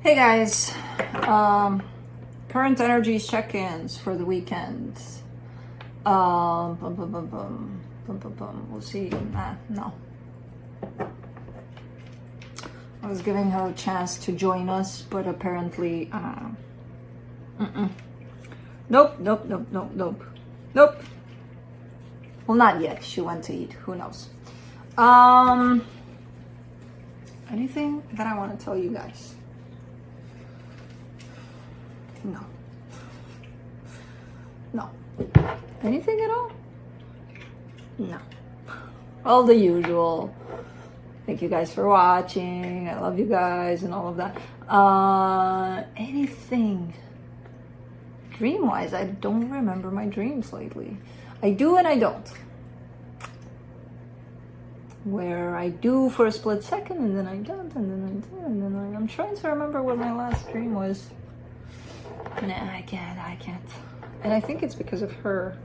Hey guys, current energies check-ins for the weekend. We'll see. No. I was giving her a chance to join us, but apparently, Nope. Well, not yet. She went to eat. Who knows? Anything that I want to tell you guys? No. Anything at all? No. All the usual. Thank you guys for watching. I love you guys and all of that. Anything dream-wise? I don't remember my dreams lately. I do and I don't. Where I do for a split second and then I don't and then I do and then I'm trying to remember what my last dream was. Nah, I can't. And I think it's because of her.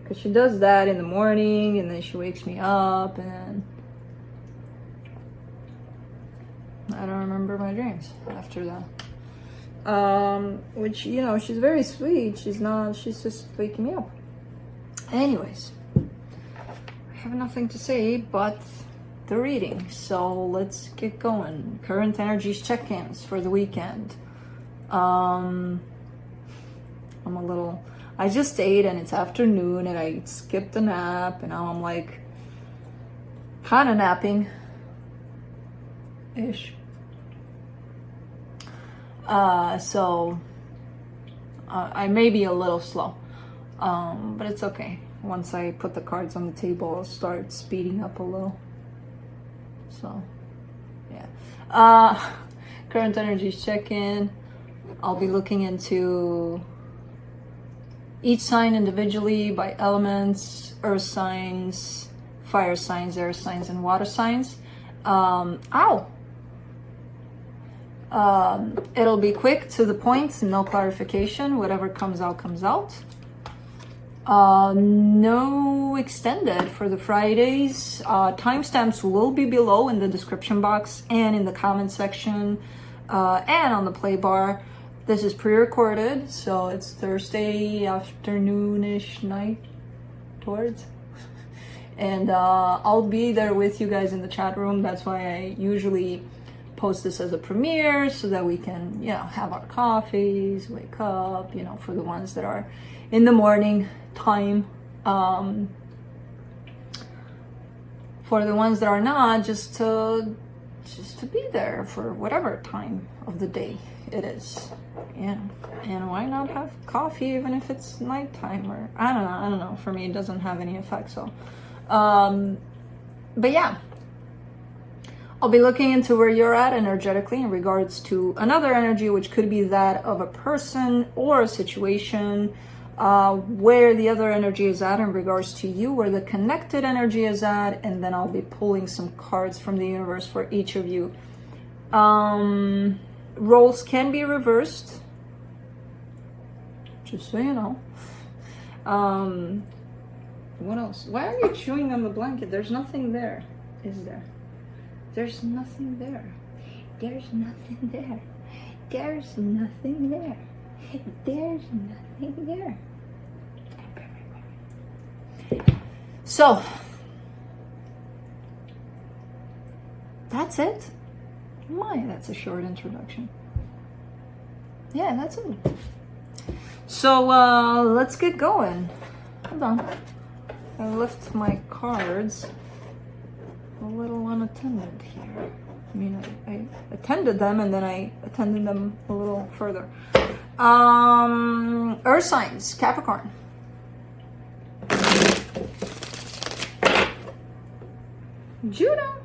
Because she does that in the morning and then she wakes me up and then I don't remember my dreams after that. Which, you know, she's very sweet. She's just waking me up. Anyways, I have nothing to say but the reading. So let's get going. Current energies check-ins for the weekend. I just ate and it's afternoon and I skipped a nap and now I'm like kind of napping ish. So I may be a little slow, but it's okay. Once I put the cards on the table, I'll start speeding up a little. So yeah. Current energies check-in. I'll be looking into each sign individually by elements: earth signs, fire signs, air signs, and water signs. It'll be quick, to the point, no clarification. Whatever comes out, comes out. No extended for the Fridays. Timestamps will be below in the description box and in the comment section and on the play bar. This is pre-recorded, so it's Thursday afternoon-ish night towards. And I'll be there with you guys in the chat room. That's why I usually post this as a premiere, so that we can, you know, have our coffees, wake up, you know, for the ones that are in the morning time. For the ones that are not, just to be there for whatever time of the day it is. Yeah. And why not have coffee even if it's nighttime? Or I don't know. For me, it doesn't have any effect. So, but yeah, I'll be looking into where you're at energetically in regards to another energy, which could be that of a person or a situation, where the other energy is at in regards to you, where the connected energy is at, and then I'll be pulling some cards from the universe for each of you. Roles can be reversed, just so you know. What else? Why are you chewing on the blanket? There's nothing there, is there? There's nothing there. There's nothing there. There's nothing there. There's nothing there. So, that's it. My, that's a short introduction. Yeah, that's it. So, let's get going. Hold on. I left my cards a little unattended here. I mean, I attended them and then I attended them a little further. Earth signs, Capricorn. Juno.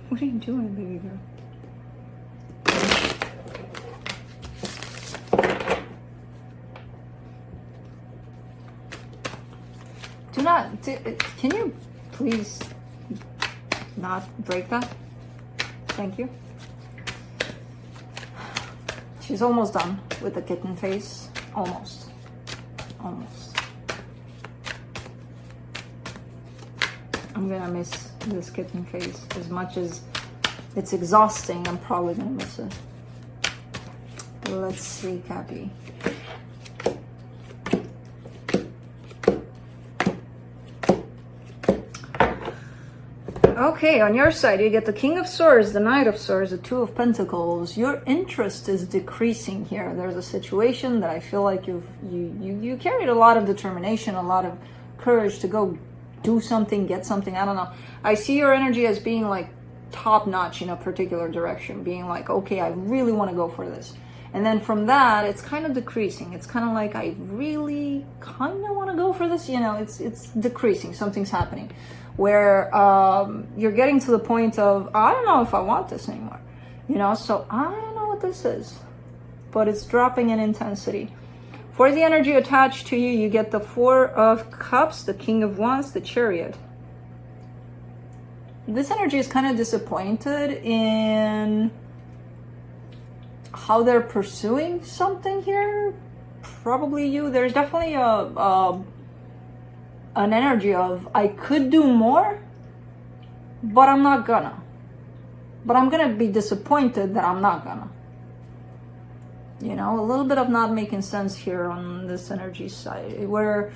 What are you doing, baby girl? Can you please not break that? Thank you. She's almost done with the kitten face. Almost. I'm gonna miss this kitten phase. As much as it's exhausting, I'm probably gonna miss it. Let's see, Cappy. Okay, on your side, you get the King of Swords, the Knight of Swords, the Two of Pentacles. Your interest is decreasing here. There's a situation that I feel like you carried a lot of determination, a lot of courage to go do something, get something. I don't know. I see your energy as being like top notch in a particular direction, being like, okay, I really want to go for this. And then from that, it's kind of decreasing. It's kind of like, I really kind of want to go for this. You know, it's decreasing. Something's happening where you're getting to the point of, I don't know if I want this anymore. You know, so I don't know what this is, but it's dropping in intensity. For the energy attached to you, you get the Four of Cups, the King of Wands, the Chariot. This energy is kind of disappointed in how they're pursuing something here. Probably you. There's definitely an energy of, I could do more, but I'm not gonna. But I'm gonna be disappointed that I'm not gonna. You know, a little bit of not making sense here on this energy side, where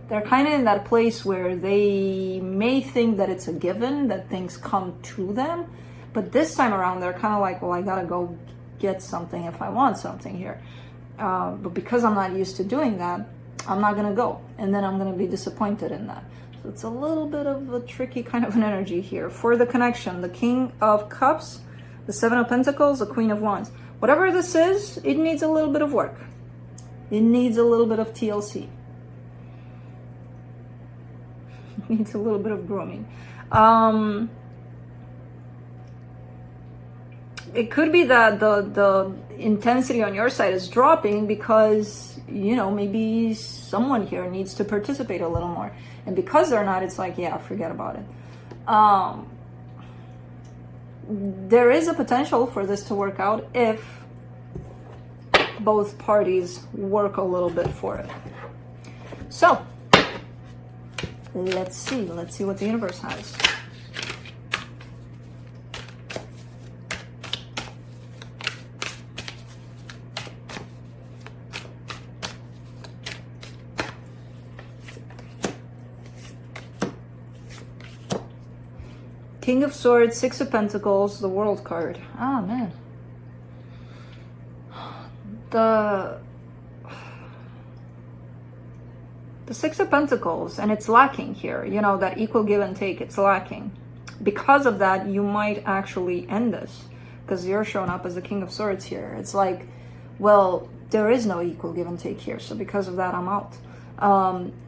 they're kind of in that place where they may think that it's a given, that things come to them. But this time around, they're kind of like, well, I gotta go get something if I want something here. But because I'm not used to doing that, I'm not gonna go. And then I'm gonna be disappointed in that. So it's a little bit of a tricky kind of an energy here. For the connection, the King of Cups, the Seven of Pentacles, the Queen of Wands. Whatever this is, it needs a little bit of work. It needs a little bit of TLC. It needs a little bit of grooming. It could be that the intensity on your side is dropping because, you know, maybe someone here needs to participate a little more. And because they're not, it's like, yeah, forget about it. There is a potential for this to work out if both parties work a little bit for it. So, let's see what the universe has. King of Swords, Six of Pentacles, the World card. Ah, man. The Six of Pentacles, and it's lacking here. You know, that equal give and take, it's lacking. Because of that, you might actually end this. Because you're showing up as the King of Swords here. It's like, well, there is no equal give and take here. So because of that, I'm out.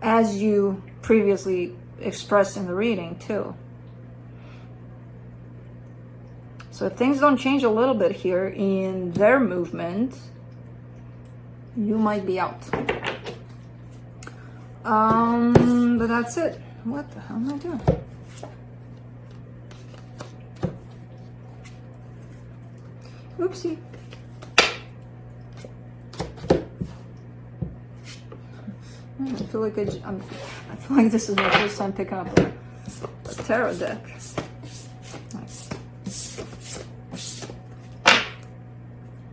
As you previously expressed in the reading, too. So if things don't change a little bit here in their movement, you might be out. But that's it. What the hell am I doing? Oopsie. I feel like I feel like this is my first time picking up a tarot deck. Nice.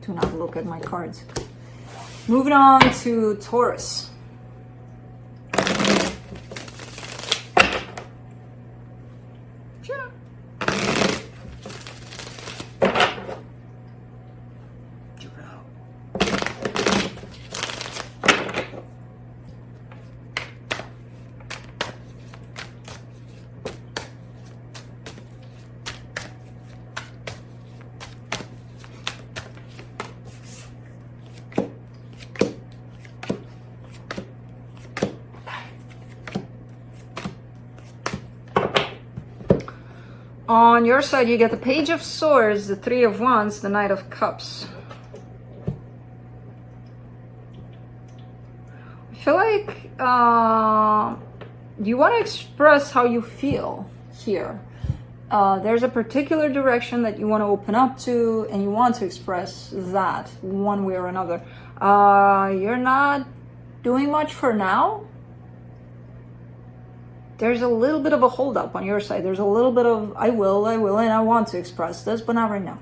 Do not look at my cards. Moving on to Taurus. Sure. On your side, you get the Page of Swords, the Three of Wands, the Knight of Cups. I feel like you want to express how you feel here. There's a particular direction that you want to open up to, and you want to express that one way or another. You're not doing much for now there's a little bit of a hold up on your side. There's a little bit of, I will, and I want to express this, but not right now.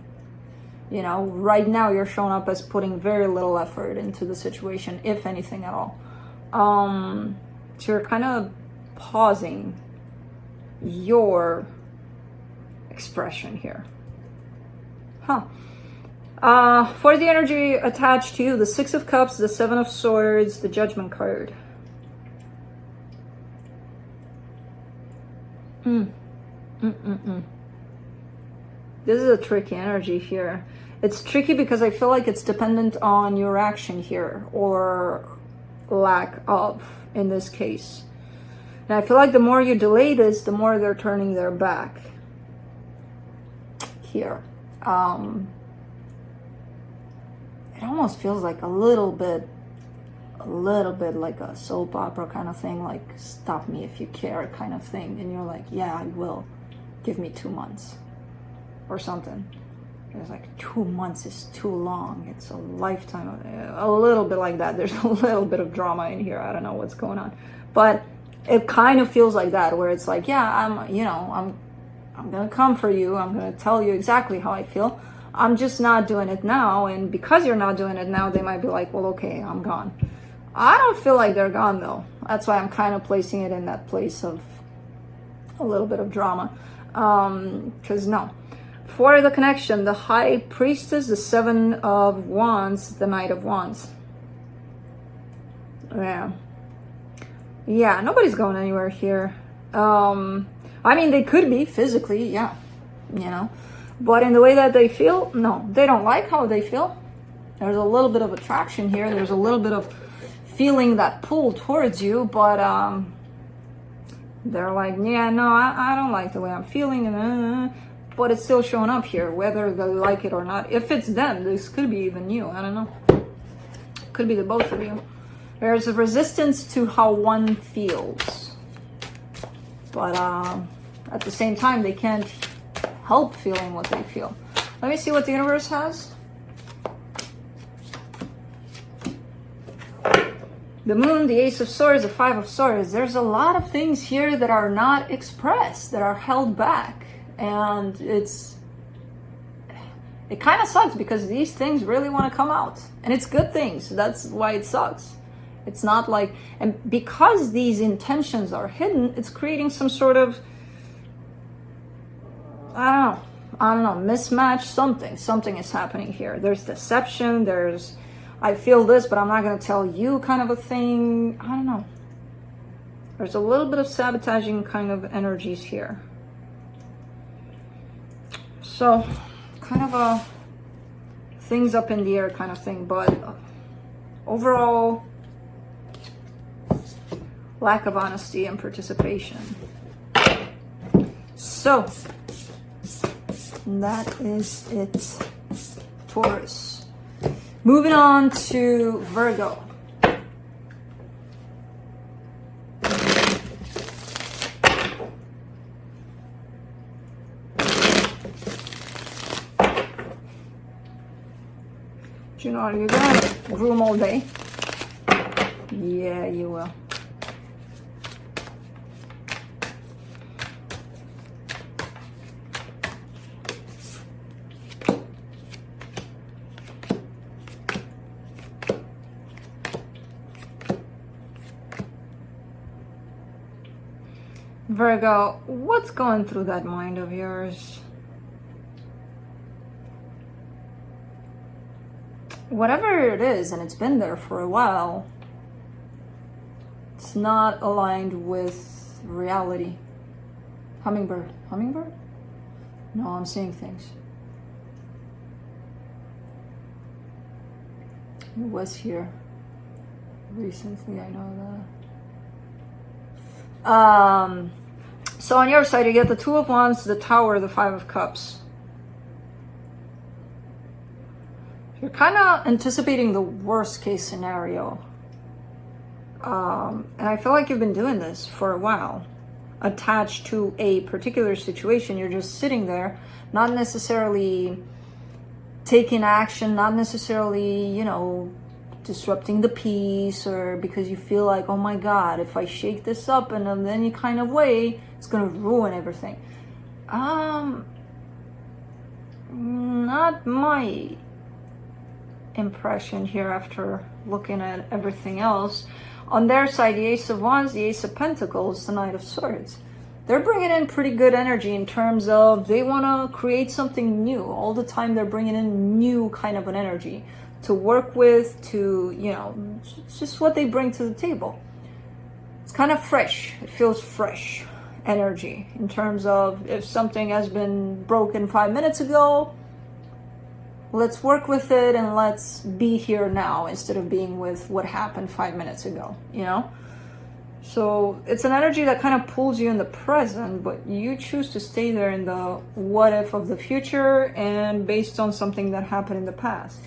You know, right now you're showing up as putting very little effort into the situation, if anything at all. So you're kind of pausing your expression here. For the energy attached to you, the Six of Cups, the Seven of Swords, the Judgment card. This is a tricky energy here. It's tricky because I feel like it's dependent on your action here, or lack of, in this case. And I feel like the more you delay this, the more they're turning their back here. It almost feels like a little bit like a soap opera kind of thing, like stop me if you care kind of thing. And you're like, yeah, I will. Give me 2 months or something. It's like 2 months is too long. It's a lifetime. A little bit like that. There's a little bit of drama in here. I don't know what's going on. But it kind of feels like that, where it's like, yeah, I'm going to come for you. I'm going to tell you exactly how I feel. I'm just not doing it now. And because you're not doing it now, they might be like, well, okay, I'm gone. I don't feel like they're gone, though. That's why I'm kind of placing it in that place of a little bit of drama. Because no. For the connection, the High Priestess, the Seven of Wands, the Knight of Wands. Yeah, nobody's going anywhere here. I mean, they could be physically, yeah, you know. But in the way that they feel, no, they don't like how they feel. There's a little bit of attraction here. There's a little bit of feeling that pull towards you, but they're like, yeah, no, I don't like the way I'm feeling, and but it's still showing up here, whether they like it or not. If it's them, this could be even you. I don't know. Could be the both of you. There's a resistance to how one feels, but at the same time, they can't help feeling what they feel. Let me see what the universe has. The Moon, the Ace of Swords, the Five of Swords. There's a lot of things here that are not expressed, that are held back. And it kind of sucks because these things really want to come out. And it's good things. That's why it sucks. It's not like, and because these intentions are hidden, it's creating some sort of, I don't know, mismatch, something is happening here. There's deception, there's, I feel this, but I'm not going to tell you kind of a thing. I don't know. There's a little bit of sabotaging kind of energies here. So, kind of a things up in the air kind of thing, but overall, lack of honesty and participation. So, that is it, Taurus. Moving on to Virgo. You know, you're gonna groom all day. Yeah, you will. Virgo, what's going through that mind of yours? Whatever it is, and it's been there for a while, it's not aligned with reality. Hummingbird. Hummingbird? No, I'm seeing things. It was here recently, I know that. So on your side, you get the Two of Wands, the Tower, the Five of Cups. You're kind of anticipating the worst case scenario. And I feel like you've been doing this for a while. Attached to a particular situation, you're just sitting there, not necessarily taking action, not necessarily, you know, disrupting the peace, or because you feel like, oh my God, if I shake this up in any kind of way, it's gonna ruin everything. Not my impression here after looking at everything else. On their side, the Ace of Wands, the Ace of Pentacles, the Knight of Swords. They're bringing in pretty good energy in terms of they want to create something new. All the time they're bringing in new kind of an energy to work with, to, you know, it's just what they bring to the table. It's kind of fresh. It feels fresh energy in terms of if something has been broken 5 minutes ago, let's work with it and let's be here now instead of being with what happened 5 minutes ago, you know? So it's an energy that kind of pulls you in the present, but you choose to stay there in the what if of the future and based on something that happened in the past.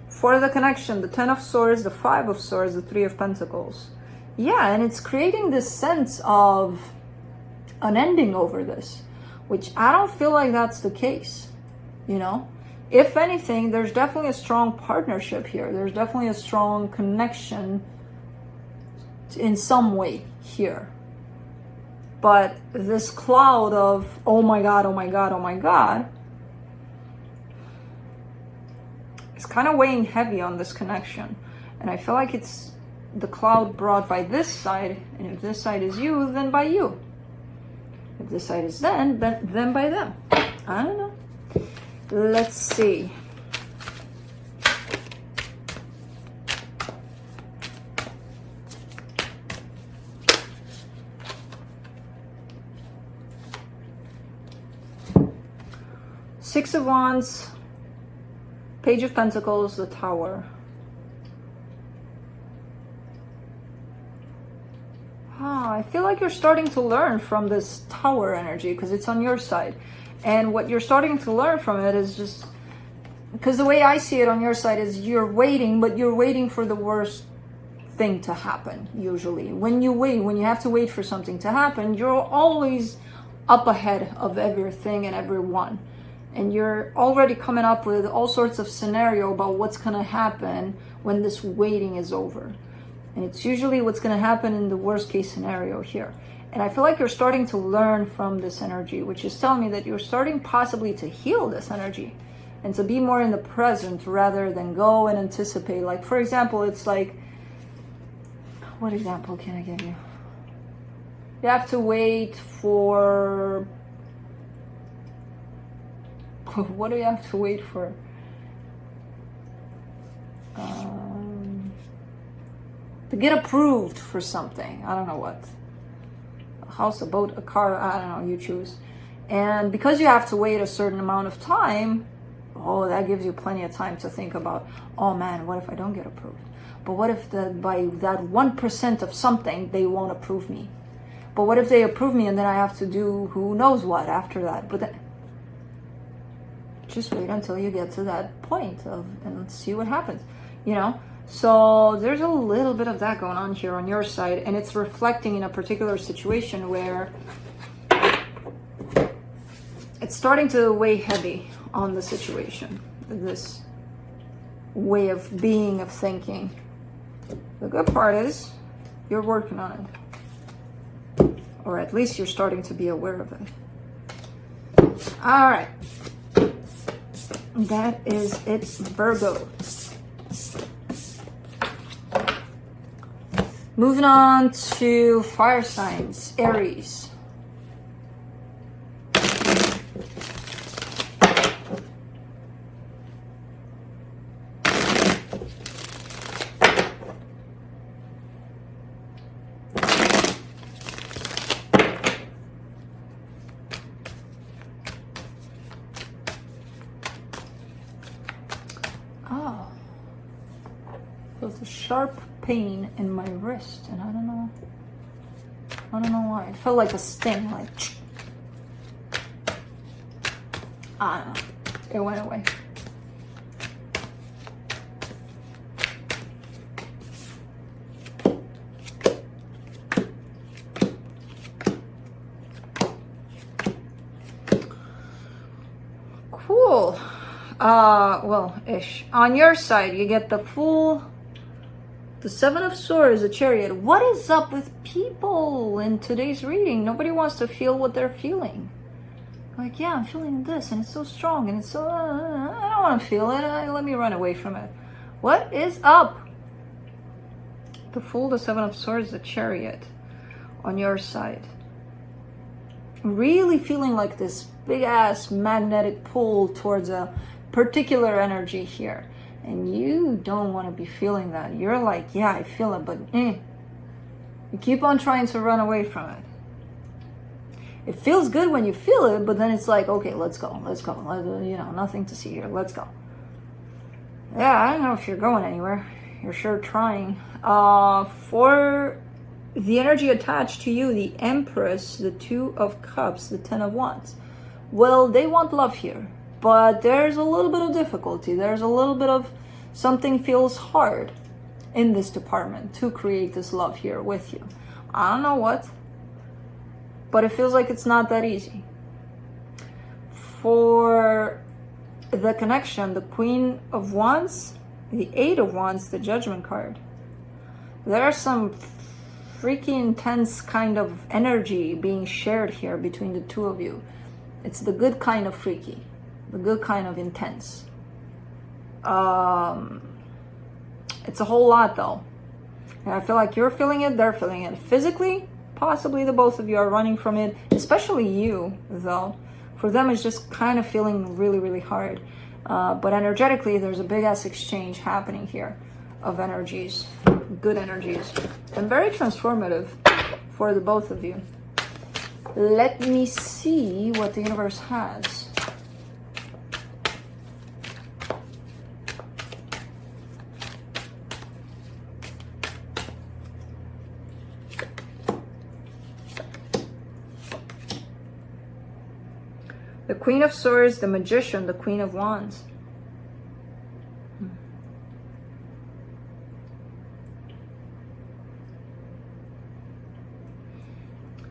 For the connection, the 10 of Swords, the 5 of Swords, the 3 of Pentacles. Yeah, and it's creating this sense of an ending over this, which I don't feel like that's the case. You know, if anything, there's definitely a strong partnership here. There's definitely a strong connection in some way here. But this cloud of, oh my God, oh my God, oh my God, it's kind of weighing heavy on this connection. And I feel like it's the cloud brought by this side. And if this side is you, then by you. If this side is them, then by them. I don't know. Let's see. Six of Wands, Page of Pentacles, the Tower. I feel like you're starting to learn from this Tower energy because it's on your side. And what you're starting to learn from it is just, because the way I see it on your side is you're waiting, but you're waiting for the worst thing to happen, usually. When you wait, when you have to wait for something to happen, you're always up ahead of everything and everyone. And you're already coming up with all sorts of scenario about what's going to happen when this waiting is over. And it's usually what's going to happen in the worst case scenario here. And I feel like you're starting to learn from this energy, which is telling me that you're starting possibly to heal this energy and to be more in the present rather than go and anticipate. Like, for example, it's like, what example can I give you? You have to wait for, what do you have to wait for? To get approved for something. I don't know what. House, a boat, a car, I don't know, you choose. And because you have to wait a certain amount of time, oh, that gives you plenty of time to think about, oh man, what if I don't get approved? But what if by that 1% of something, they won't approve me? But what if they approve me and then I have to do who knows what after that? But then, just wait until you get to that point and see what happens, you know? So there's a little bit of that going on here on your side, and it's reflecting in a particular situation where it's starting to weigh heavy on the situation, this way of being, of thinking. The good part is you're working on it, or at least you're starting to be aware of it. All right, that is it, Virgo. Moving on to fire signs, Aries. Oh, there's a sharp pain in my wrist, and I don't know why. It felt like a sting, like, I don't know. It went away. Cool. Well, ish. On your side, you get the Fool, the Seven of Swords, the Chariot. What is up with people in today's reading? Nobody wants to feel what they're feeling. Like, yeah, I'm feeling this, and it's so strong, and it's so, I don't want to feel it. Let me run away from it. What is up? The Fool, the Seven of Swords, the Chariot on your side. Really feeling like this big ass magnetic pull towards a particular energy here. And you don't want to be feeling that. You're like, yeah, I feel it, but you keep on trying to run away from it. It feels good when you feel it, but then it's like, okay, let's go. You know, nothing to see here. Let's go. Yeah, I don't know if you're going anywhere. You're sure trying. For the energy attached to you, the Empress, the Two of Cups, the Ten of Wands. Well, they want love here, but there's a little bit of difficulty. There's a little bit of something feels hard in this department to create this love here with you. I don't know what, but it feels like it's not that easy. For the connection, the Queen of Wands, the Eight of Wands, the Judgment card. There's some freaky intense kind of energy being shared here between the two of you. It's the good kind of freaky, the good kind of intense. It's a whole lot though. And I feel like you're feeling it, they're feeling it. Physically, possibly the both of you are running from it, especially you though. For them, it's just kind of feeling really, really hard. But energetically, there's a big ass exchange happening here of energies, good energies, and very transformative for the both of you. Let me see what the universe has. The Queen of Swords, the Magician, the Queen of Wands.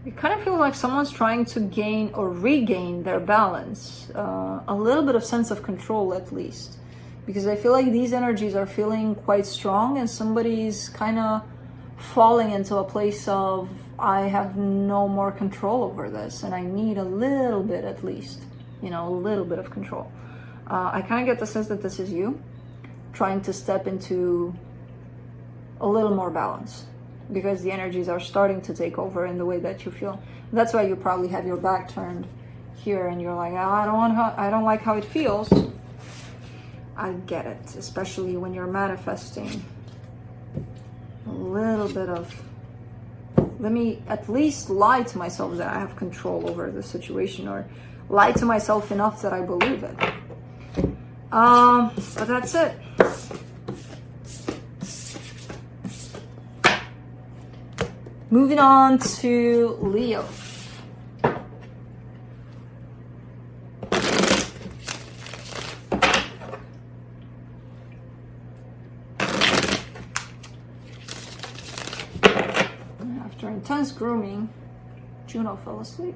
It kind of feels like someone's trying to gain or regain their balance, a little bit of sense of control at least, because I feel like these energies are feeling quite strong and somebody's kind of falling into a place of, I have no more control over this and I need a little bit at least, you know, a little bit of control. I kind of get the sense that this is you trying to step into a little more balance, because the energies are starting to take over in the way that you feel. That's why you probably have your back turned here and you're like, oh, I don't like how it feels. I get it, especially when you're manifesting a little bit of, let me at least lie to myself that I have control over the situation, or lie to myself enough that I believe it. But that's it. Moving on to Leo. After intense grooming, Juno fell asleep.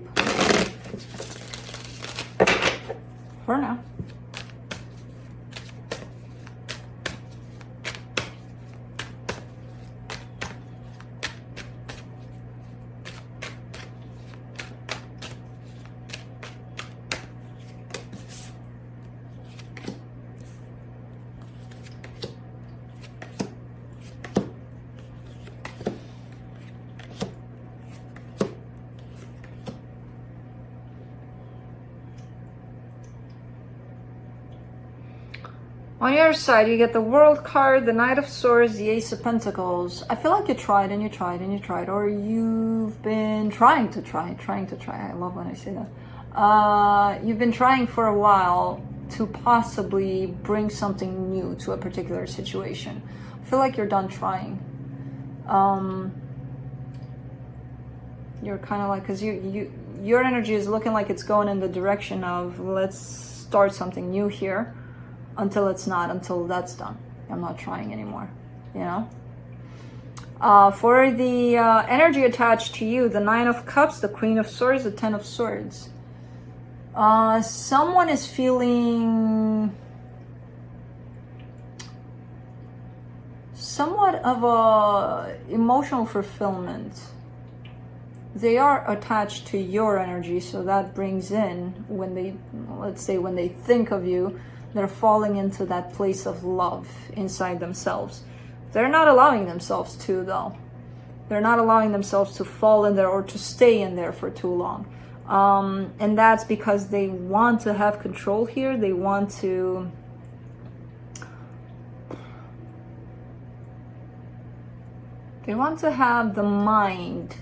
For now. On your side, you get the World card, the Knight of Swords, the Ace of Pentacles. I feel like you tried and you tried and you tried, or you've been trying to try. I love when I say that. You've been trying for a while to possibly bring something new to a particular situation. I feel like you're done trying. You're kind of like, because your energy is looking like it's going in the direction of, let's start something new here. Until it's not, until that's done. I'm not trying anymore, you know? For the energy attached to you, the Nine of Cups, the Queen of Swords, the Ten of Swords. Someone is feeling somewhat of a emotional fulfillment. They are attached to your energy, so that brings in, when they, let's say, when they think of you, they're falling into that place of love inside themselves. They're not allowing themselves to, though. They're not allowing themselves to fall in there or to stay in there for too long. And that's because they want to have control here. They want to... They want to have the mind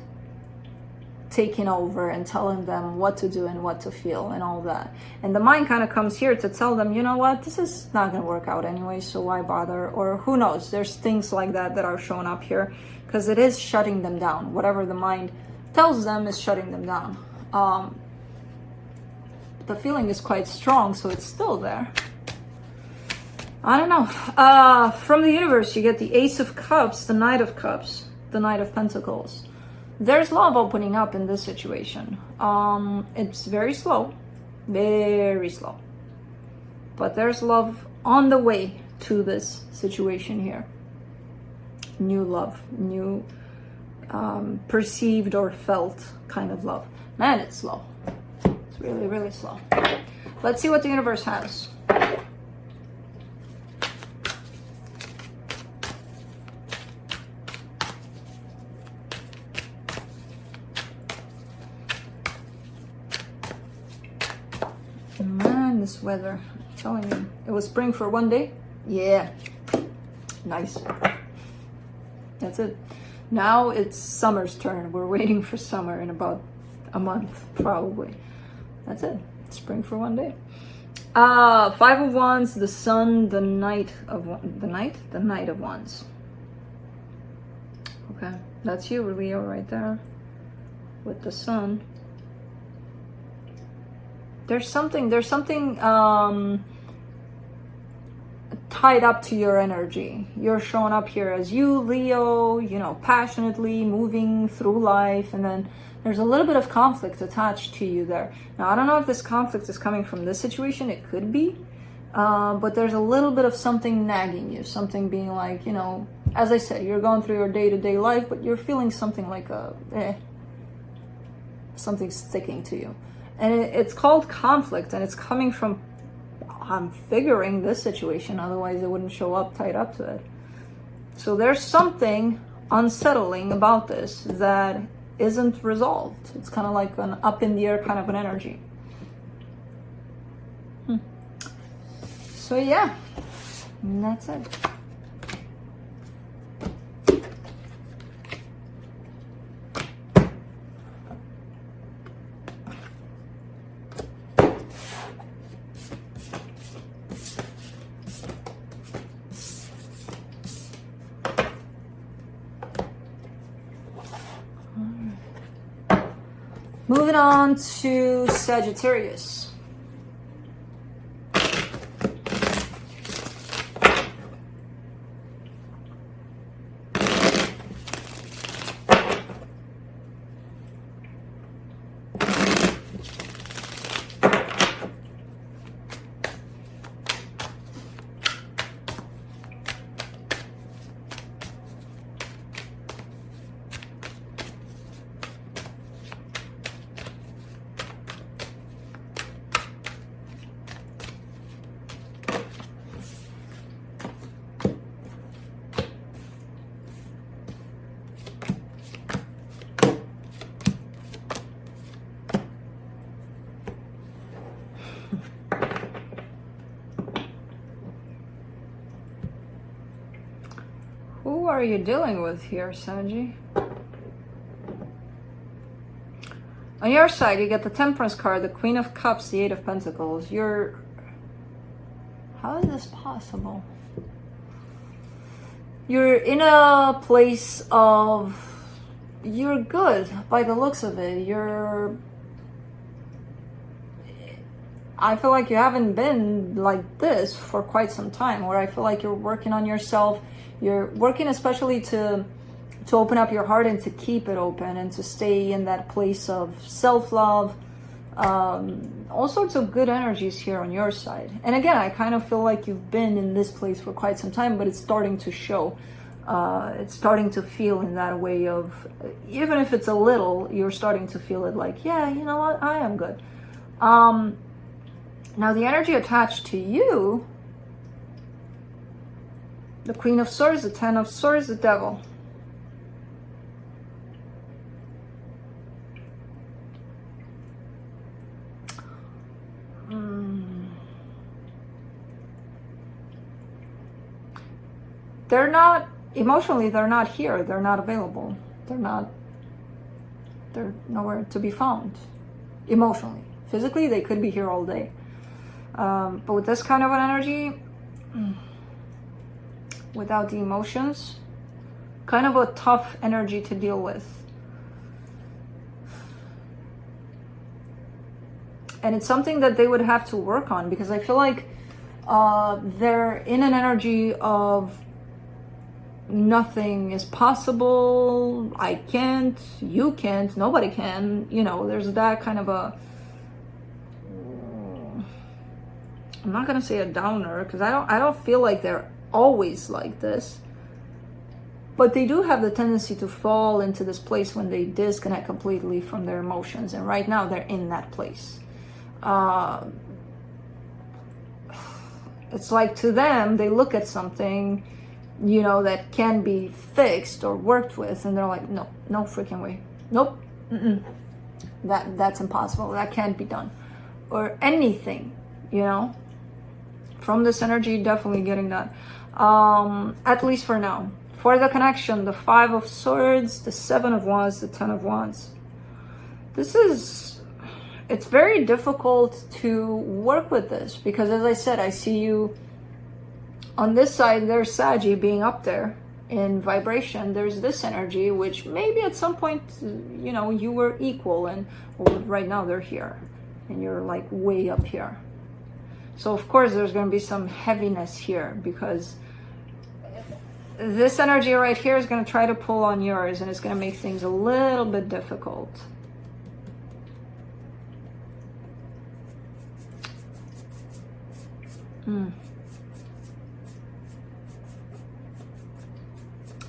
taking over and telling them what to do and what to feel and all that. And the mind kind of comes here to tell them, you know what, this is not going to work out anyway, so why bother? Or who knows, there's things like that that are showing up here, because it is shutting them down. Whatever the mind tells them is shutting them down. The feeling is quite strong, so it's still there. I don't know. From the universe, you get the Ace of Cups, the Knight of Cups, the Knight of Pentacles. There's love opening up in this situation. It's very slow, very slow. But there's love on the way to this situation here. New love, new perceived or felt kind of love. Man, it's slow. It's really, really slow. Let's see what the universe has. Man, this weather, I'm telling you. It was spring for one day. Yeah. Nice. That's it. Now it's summer's turn. We're waiting for summer in about a month, probably. That's it. Spring for one day. Five of Wands, the Sun, the Knight of the Knight of Wands. Okay, that's you, Leo, right there, with the Sun. There's something tied up to your energy. You're showing up here as you, Leo, you know, passionately moving through life, and then there's a little bit of conflict attached to you there. Now, I don't know if this conflict is coming from this situation. It could be, but there's a little bit of something nagging you, something being like, you know, as I said, you're going through your day-to-day life, but you're feeling something like something sticking to you. And it's called conflict, and it's coming from, I'm figuring, this situation, otherwise it wouldn't show up tied up to it. So there's something unsettling about this that isn't resolved. It's kind of like an up in the air kind of an energy. So yeah, and that's it. Moving on to Sagittarius. Who are you dealing with here, Saji? On your side, you get the Temperance card, the Queen of Cups, the Eight of Pentacles. How is this possible? You're in a place of, you're good by the looks of it. I feel like you haven't been like this for quite some time, where I feel like you're working on yourself. You're working especially to open up your heart and to keep it open and to stay in that place of self-love. All sorts of good energies here on your side. And again, I kind of feel like you've been in this place for quite some time, but it's starting to show. It's starting to feel in that way of, even if it's a little, you're starting to feel it like, yeah, you know what, I am good. Now the energy attached to you, the Queen of Swords, the Ten of Swords, the Devil. They're not, emotionally, they're not here. They're not available. They're nowhere to be found emotionally. Physically, they could be here all day. But with this kind of an energy, without the emotions, kind of a tough energy to deal with. And it's something that they would have to work on, because I feel like they're in an energy of nothing is possible, I can't, you can't, nobody can, you know, there's that kind of a, I'm not gonna say a downer, because I don't feel like they're always like this, but they do have the tendency to fall into this place when they disconnect completely from their emotions, and right now they're in that place. It's like, to them, they look at something, you know, that can be fixed or worked with, and they're like, no freaking way, nope, that's impossible, that can't be done, or anything, you know. From this energy, definitely getting that, at least for now. For the connection, the Five of Swords, the Seven of Wands, the Ten of Wands. It's very difficult to work with this, because as I said, I see you on this side, there's Saggy being up there in vibration. There's this energy, which maybe at some point, you know, you were equal, and right now they're here and you're like way up here. So of course there's going to be some heaviness here, because this energy right here is going to try to pull on yours, and it's going to make things a little bit difficult.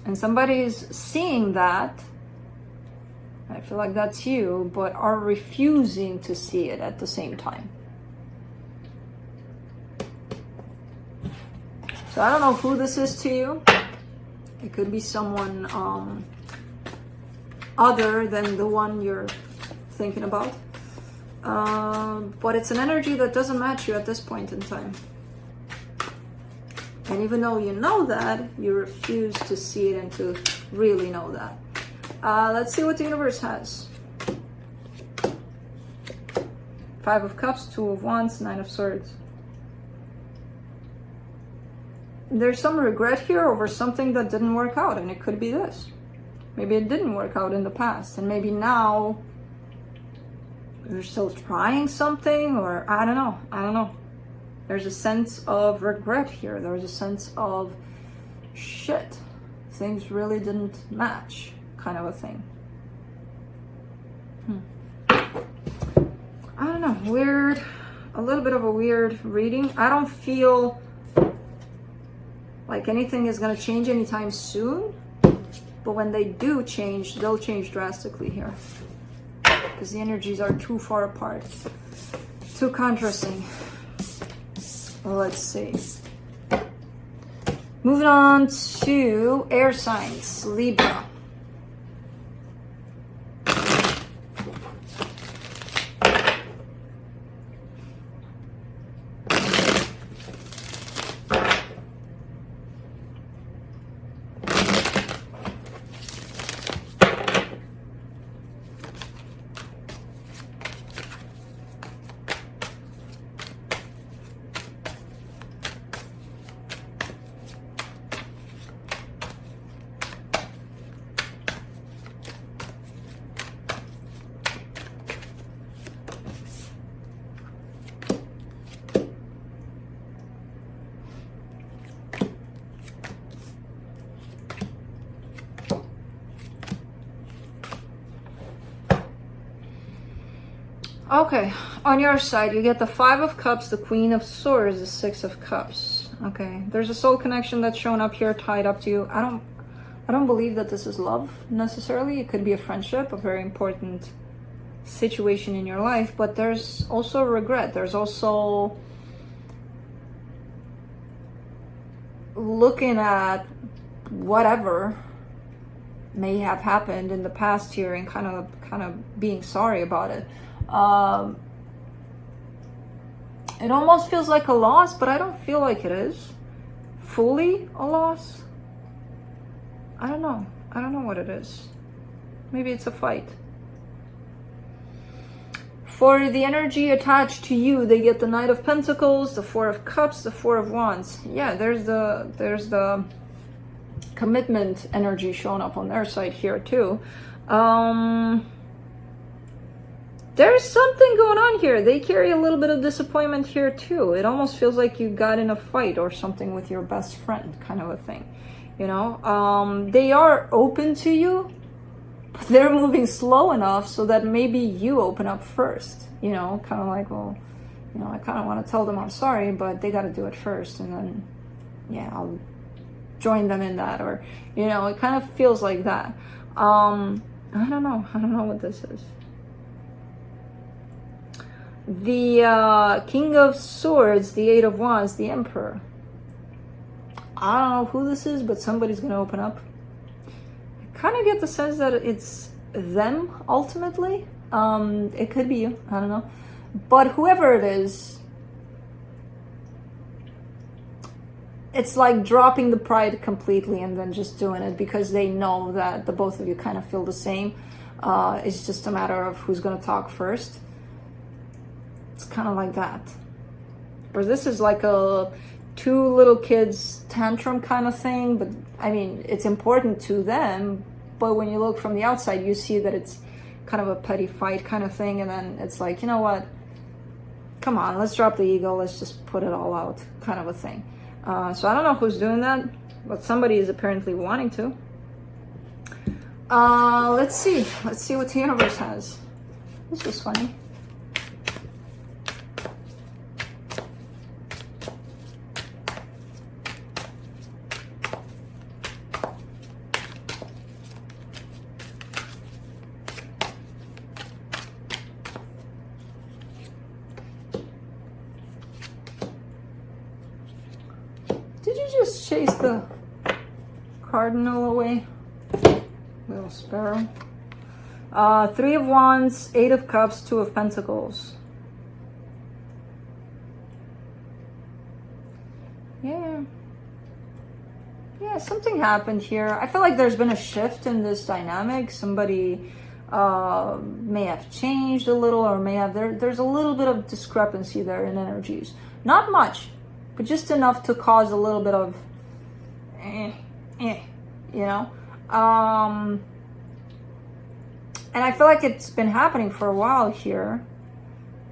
And somebody's seeing that, I feel like that's you, but are refusing to see it at the same time. So I don't know who this is to you. It could be someone other than the one you're thinking about. But it's an energy that doesn't match you at this point in time. And even though you know that, you refuse to see it and to really know that. Let's see what the universe has. Five of Cups, Two of Wands, Nine of Swords. There's some regret here over something that didn't work out, and it could be this. Maybe it didn't work out in the past, and maybe now you're still trying something, or I don't know. There's a sense of regret here. There's a sense of shit, things really didn't match, kind of a thing. I don't know, weird, a little bit of a weird reading. I don't feel like anything is going to change anytime soon, but when they do change, they'll change drastically here, because the energies are too far apart, too contrasting. Well, let's see. Moving on to air signs, Libra. Okay, on your side, you get the Five of Cups, the Queen of Swords, the Six of Cups. Okay, there's a soul connection that's shown up here, tied up to you. I don't believe that this is love necessarily. It could be a friendship, a very important situation in your life, but there's also regret. There's also looking at whatever may have happened in the past here and kind of being sorry about it. It almost feels like a loss, but I don't feel like it is fully a loss. I don't know. I don't know what it is. Maybe it's a fight. For the energy attached to you, they get the Knight of Pentacles, the Four of Cups, the Four of Wands. Yeah, there's the commitment energy showing up on their side here too. There's something going on here. They carry a little bit of disappointment here too. It almost feels like you got in a fight or something with your best friend, kind of a thing. You know, they are open to you, but they're moving slow enough so that maybe you open up first. You know, kind of like, well, you know, I kind of want to tell them I'm sorry, but they got to do it first, and then, yeah, I'll join them in that. Or, you know, it kind of feels like that. I don't know. I don't know what this is. The King of Swords, the Eight of Wands, the Emperor. I don't know who this is, but somebody's going to open up. I kind of get the sense that it's them, ultimately. It could be you. I don't know. But whoever it is, it's like dropping the pride completely and then just doing it because they know that the both of you kind of feel the same. It's just a matter of who's going to talk first. It's kind of like that. Or this is like a two little kids tantrum kind of thing, but I mean, it's important to them, but when you look from the outside, you see that it's kind of a petty fight kind of thing, and then it's like, you know what, come on, let's drop the ego, let's just put it all out kind of a thing. So I don't know who's doing that, but somebody is apparently wanting to. Let's see what the universe has. This was funny. Did you just chase the cardinal away? Little sparrow. Three of Wands, Eight of Cups, Two of Pentacles. Yeah, something happened here. I feel like there's been a shift in this dynamic. Somebody may have changed a little, or may have, there's a little bit of discrepancy there in energies. Not much, but just enough to cause a little bit of you know. And I feel like it's been happening for a while here.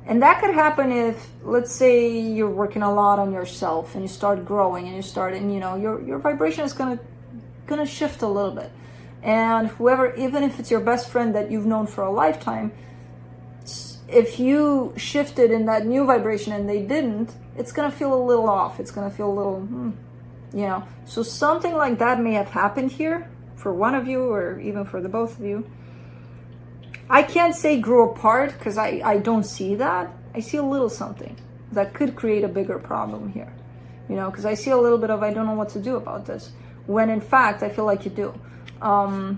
And that could happen if, let's say, you're working a lot on yourself and you start growing and you start, and you know, your vibration is gonna shift a little bit. And whoever, even if it's your best friend that you've known for a lifetime, if you shifted in that new vibration and they didn't, it's gonna feel a little off. It's gonna feel a little, you know. So something like that may have happened here for one of you, or even for the both of you. I can't say grew apart because I don't see that. I see a little something that could create a bigger problem here, you know, because I see a little bit of I don't know what to do about this, when in fact I feel like you do. I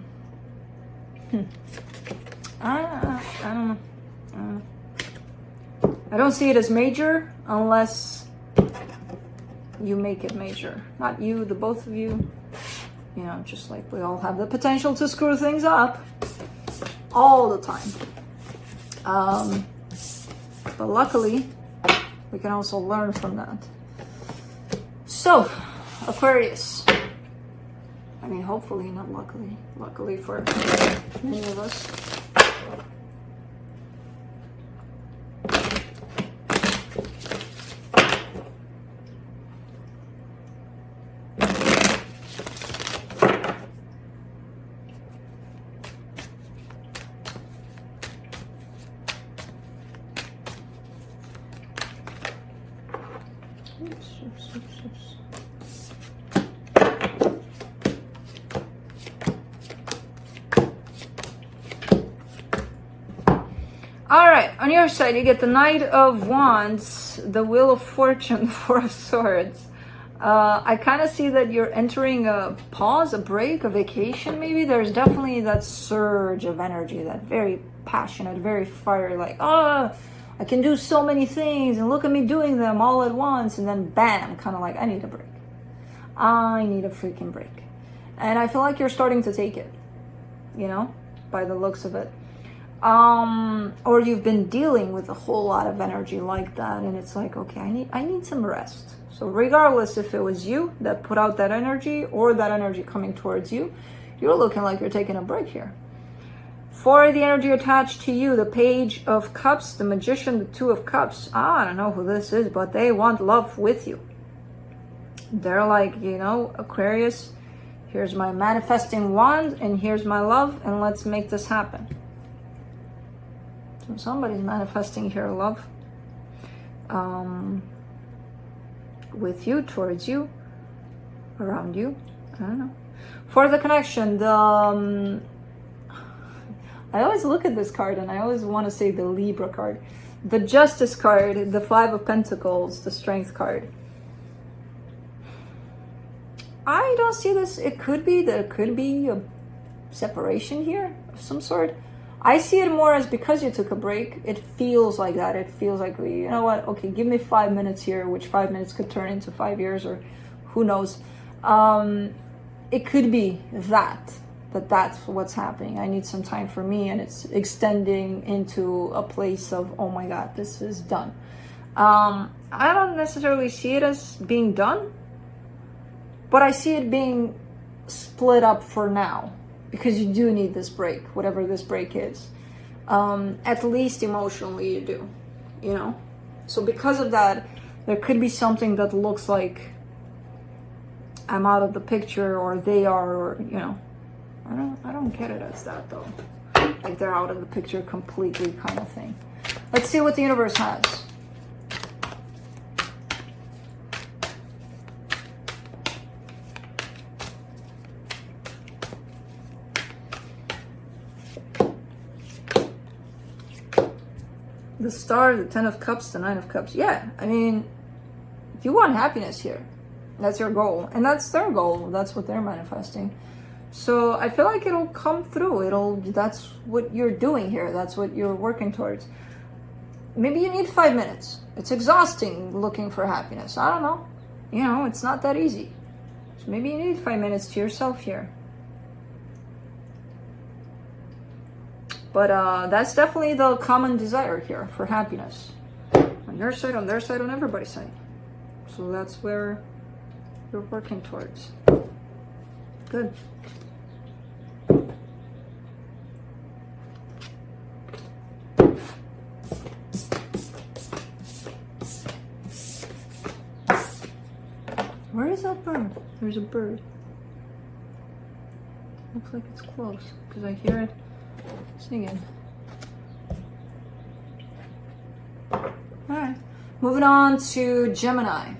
don't know. I don't see it as major unless you make it major. Not you, the both of you. You know, just like we all have the potential to screw things up all the time. But luckily, we can also learn from that. So, Aquarius. I mean, hopefully, not luckily. Luckily for many of us. All right, on your side, you get the Knight of Wands, the Wheel of Fortune, the Four of Swords. I kind of see that you're entering a pause, a break, a vacation maybe. There's definitely that surge of energy, that very passionate, very fiery, like, oh, I can do so many things and look at me doing them all at once. And then bam, kind of like, I need a break. I need a freaking break. And I feel like you're starting to take it, you know, by the looks of it. Or you've been dealing with a whole lot of energy like that, and it's like, okay, I need some rest. So regardless if it was you that put out that energy or that energy coming towards you, you're looking like you're taking a break here. For the energy attached to you, the Page of Cups, the Magician, the Two of Cups. I don't know who this is, but they want love with you. They're like, you know, Aquarius, here's my manifesting wand and here's my love, and let's make this happen. So somebody's manifesting here love with you, towards you, around you. I don't know. For the connection, the I always look at this card and I always want to say the Libra card. The Justice card, the Five of Pentacles, the Strength card. I don't see this. It could be, there could be a separation here of some sort. I see it more as because you took a break, it feels like that. It feels like, you know what, okay, give me 5 minutes here, which 5 minutes could turn into 5 years or who knows. It could be that that's what's happening. I need some time for me, and it's extending into a place of, oh my God, this is done. I don't necessarily see it as being done, but I see it being split up for now. Because you do need this break, whatever this break is. At least emotionally you do, you know? So because of that, there could be something that looks like I'm out of the picture, or they are, or, you know. I don't get it as that though. Like they're out of the picture completely kind of thing. Let's see what the universe has. The Star, the Ten of Cups, the Nine of Cups. Yeah, I mean, you want happiness here. That's your goal. And that's their goal. That's what they're manifesting. So I feel like it'll come through. That's what you're doing here. That's what you're working towards. Maybe you need 5 minutes. It's exhausting looking for happiness. I don't know. You know, it's not that easy. So maybe you need 5 minutes to yourself here. But that's definitely the common desire here for happiness. On your side, on their side, on everybody's side. So that's where you're working towards. Good. Where is that bird? There's a bird. Looks like it's close because I hear it singing. Alright, moving on to Gemini.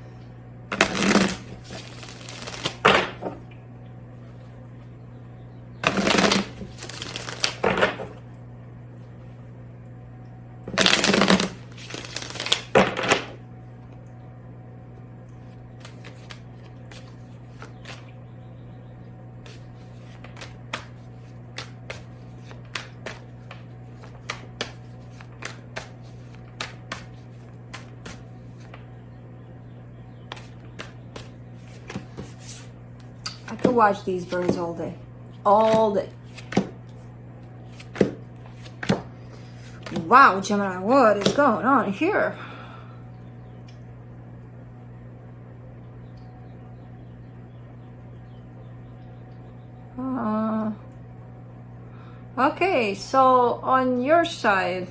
I could watch these birds all day. All day. Wow, Gemini, what is going on here? Okay, so on your side,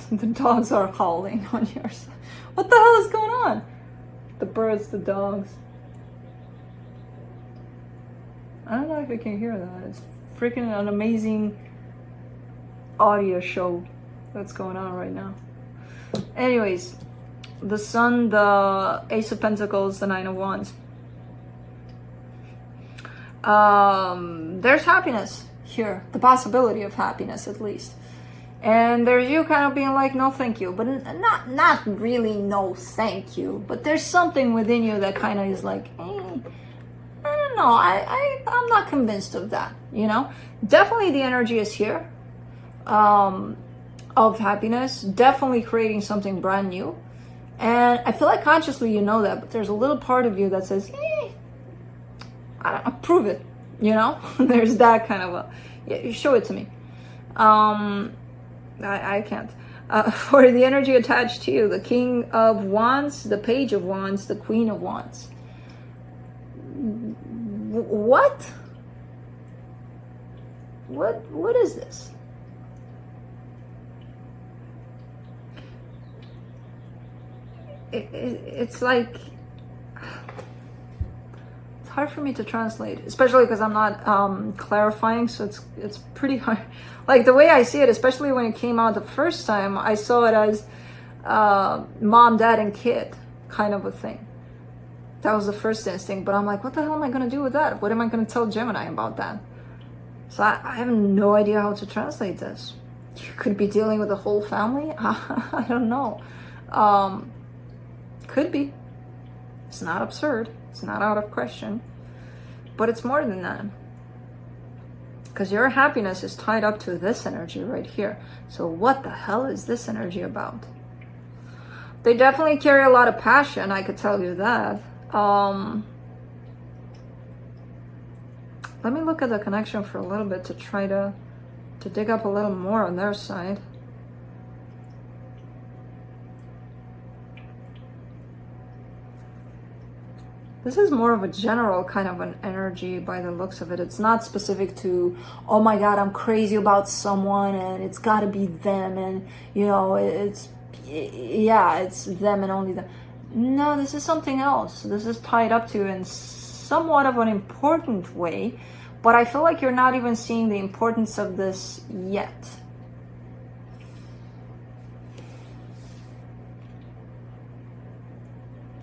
the dogs are howling on your side. What the hell is going on? The birds, the dogs. I don't know if you can hear that. It's freaking an amazing audio show that's going on right now. Anyways, the Sun, the Ace of Pentacles, the Nine of Wands. There's happiness. here, the possibility of happiness at least. And there's you kind of being like, no thank you, but not really no thank you, but there's something within you that kind of is like, I don't know, I'm not convinced of that, you know. Definitely the energy is here, of happiness, definitely creating something brand new. And I feel like consciously you know that, but there's a little part of you that says, I don't know, prove it, you know. There's that kind of a, yeah, show it to me. I can't. For the energy attached to you, the King of Wands, the Page of Wands, the Queen of Wands. What? What is this? It's like, it's hard for me to translate, especially because I'm not clarifying, so it's pretty hard. Like the way I see it, especially when it came out the first time, I saw it as mom, dad, and kid kind of a thing. That was the first instinct, but I'm like, what the hell am I going to do with that? What am I going to tell Gemini about that? So I have no idea how to translate this. You could be dealing with the whole family? I don't know. Could be. It's not absurd. It's not out of question. But it's more than that. Because your happiness is tied up to this energy right here. So what the hell is this energy about? They definitely carry a lot of passion, I could tell you that. Let me look at the connection for a little bit to try to dig up a little more on their side. This is more of a general kind of an energy by the looks of it. It's not specific to, oh my God, I'm crazy about someone and it's got to be them, and you know, it's them and only them. No, this is something else. This is tied up to in somewhat of an important way, but I feel like you're not even seeing the importance of this yet.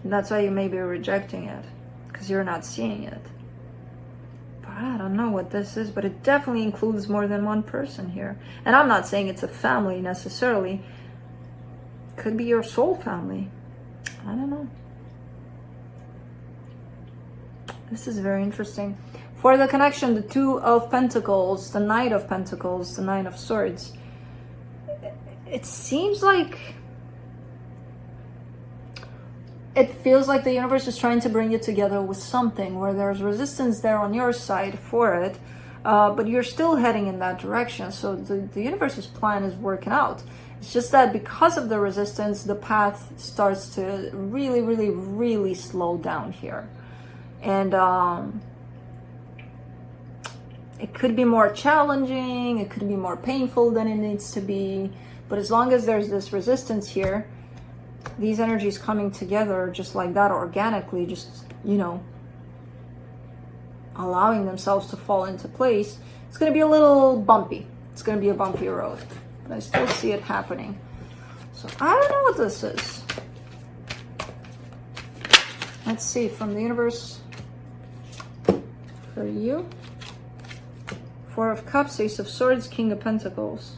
That's why you may be rejecting it, because you're not seeing it. But I don't know what this is, but it definitely includes more than one person here. And I'm not saying it's a family necessarily. Could be your soul family. I don't know. This is very interesting. For the connection, the Two of Pentacles, the Knight of Pentacles, the Nine of Swords. It seems like, it feels like the universe is trying to bring you together with something where there's resistance there on your side for it, but you're still heading in that direction. So the universe's plan is working out. It's just that because of the resistance, the path starts to really, really, really slow down here. And it could be more challenging, it could be more painful than it needs to be. But as long as there's this resistance here, these energies coming together just like that organically, just, you know, allowing themselves to fall into place, it's going to be a little bumpy. It's going to be a bumpy road, but I still see it happening. So I don't know what this is. Let's see, from the universe for you. Four of Cups, Ace of Swords, King of Pentacles.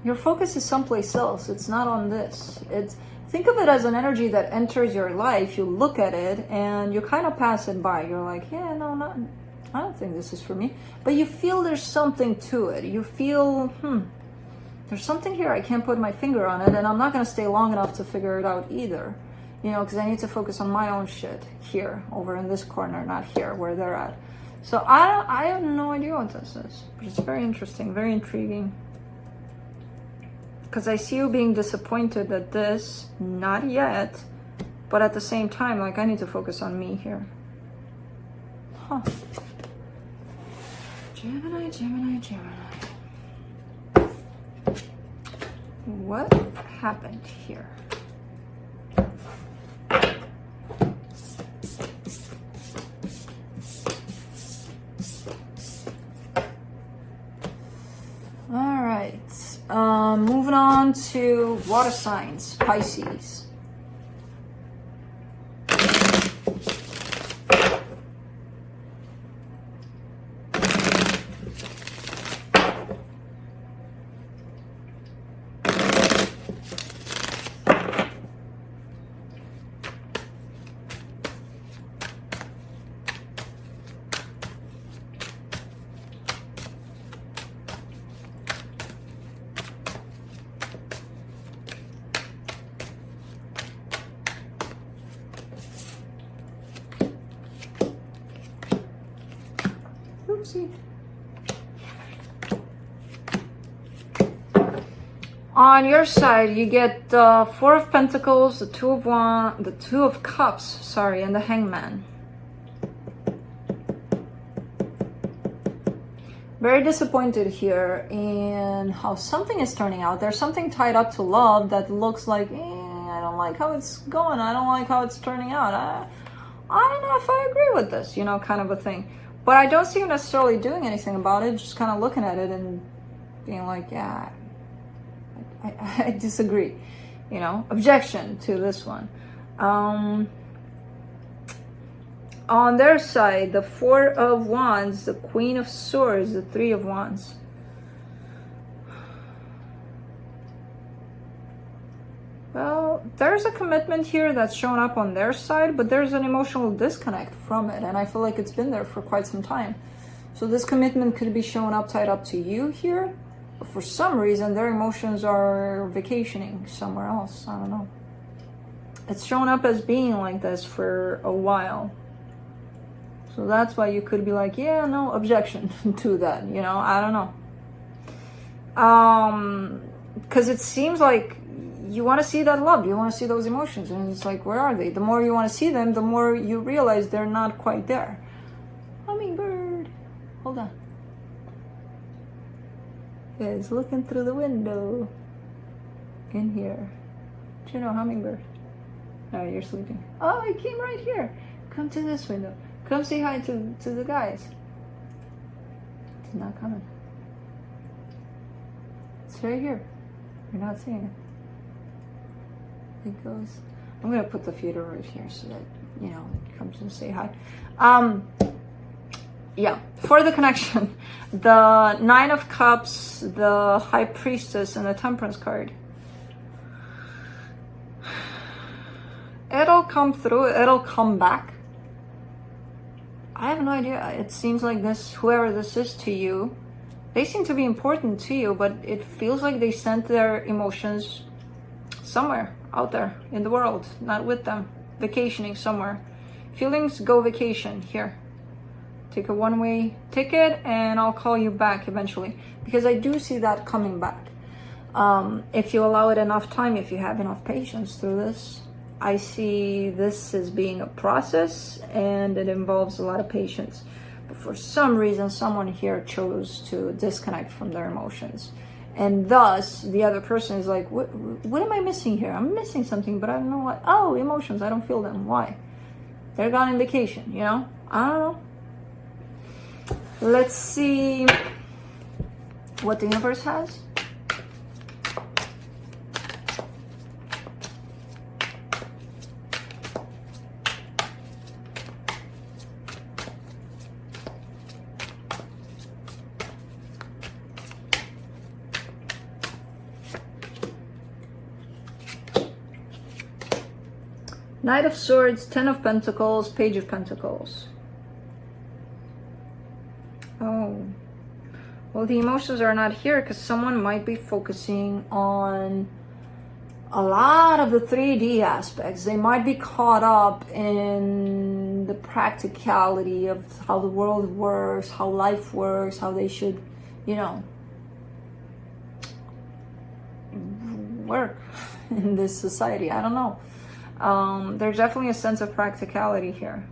Your focus is someplace else. It's not on this. Think of it as an energy that enters your life. You look at it and you kind of pass it by. You're like, yeah, no, I don't think this is for me. But you feel there's something to it. You feel, there's something here. I can't put my finger on it, and I'm not going to stay long enough to figure it out either. You know, because I need to focus on my own shit here, over in this corner, not here where they're at. So I have no idea what this is. But it's very interesting, very intriguing. Because I see you being disappointed at this, not yet, but at the same time, like, I need to focus on me here. Huh. Gemini, Gemini, Gemini. What happened here? Moving on to water signs, Pisces. Oopsie. On your side, you get the Four of Pentacles, the Two of Cups, sorry, and the Hangman. Very disappointed here in how something is turning out. There's something tied up to love that looks like, I don't like how it's going. I don't like how it's turning out. I don't know if I agree with this, you know, kind of a thing. But I don't see you necessarily doing anything about it, just kind of looking at it and being like, yeah, I disagree, you know, objection to this one. On their side, the Four of Wands, the Queen of Swords, the Three of Wands. Well, there's a commitment here that's shown up on their side, but there's an emotional disconnect from it, and I feel like it's been there for quite some time. So this commitment could be shown up, tied up to you here. But for some reason, their emotions are vacationing somewhere else. I don't know. It's shown up as being like this for a while. So that's why you could be like, yeah, no, objection to that, you know, I don't know. Because it seems like you want to see that love, you want to see those emotions, and it's like, where are they? The more you want to see them, the more you realize they're not quite there. Hummingbird, hold on. It's looking through the window in here. Do you know hummingbird? Oh, you're sleeping. Oh, I came right here. Come to this window. Come say hi to the guys. It's not coming. It's right here. You're not seeing it. It goes. I'm gonna put the feeder right here so that, you know, it comes and say hi. Yeah, for the connection, the Nine of Cups, the High Priestess, and the Temperance card. It'll come through, it'll come back. I have no idea. It seems like this, whoever this is to you, they seem to be important to you, but it feels like they sent their emotions somewhere out there in the world, not with them, vacationing somewhere. Feelings go vacation here. Take a one-way ticket and I'll call you back eventually, because I do see that coming back. If you allow it enough time, if you have enough patience through this, I see this as being a process and it involves a lot of patience. But for some reason, someone here chose to disconnect from their emotions. And thus, the other person is like, what am I missing here? I'm missing something, but I don't know what. Oh, emotions, I don't feel them. Why? They're gone on vacation, you know? I don't know. Let's see what the universe has. Knight of Swords, Ten of Pentacles, Page of Pentacles. Oh, well, the emotions are not here because someone might be focusing on a lot of the 3D aspects. They might be caught up in the practicality of how the world works, how life works, how they should, you know, work in this society. I don't know. There's definitely a sense of practicality here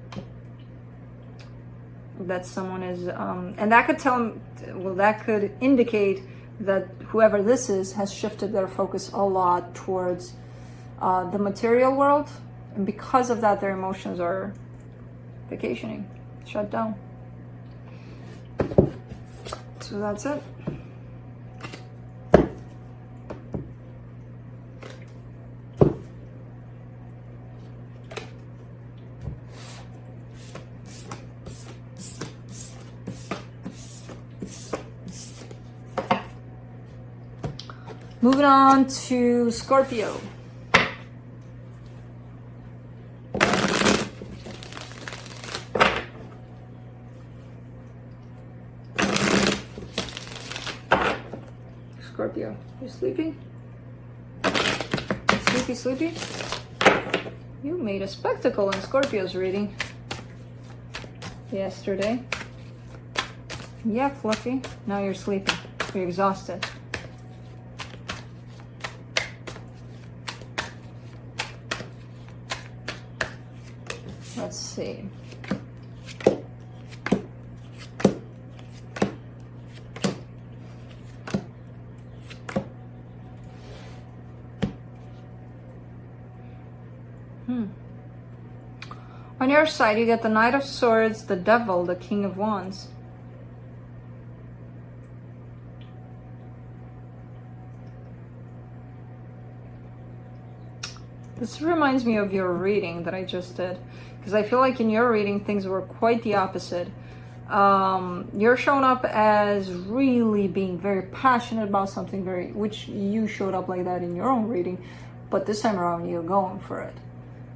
that someone is, and that could tell, well, that could indicate that whoever this is has shifted their focus a lot towards the material world, and because of that, their emotions are vacationing, shut down. So that's it. Moving on to Scorpio. Scorpio, you sleeping? Sleepy, sleepy? You made a spectacle in Scorpio's reading yesterday. Yeah, Fluffy. Now you're sleeping. You're exhausted. Let's see. On your side, you get the Knight of Swords, the Devil, the King of Wands. This reminds me of your reading that I just did, because I feel like in your reading things were quite the opposite. You're showing up as really being very passionate about something, which you showed up like that in your own reading, but this time around you're going for it.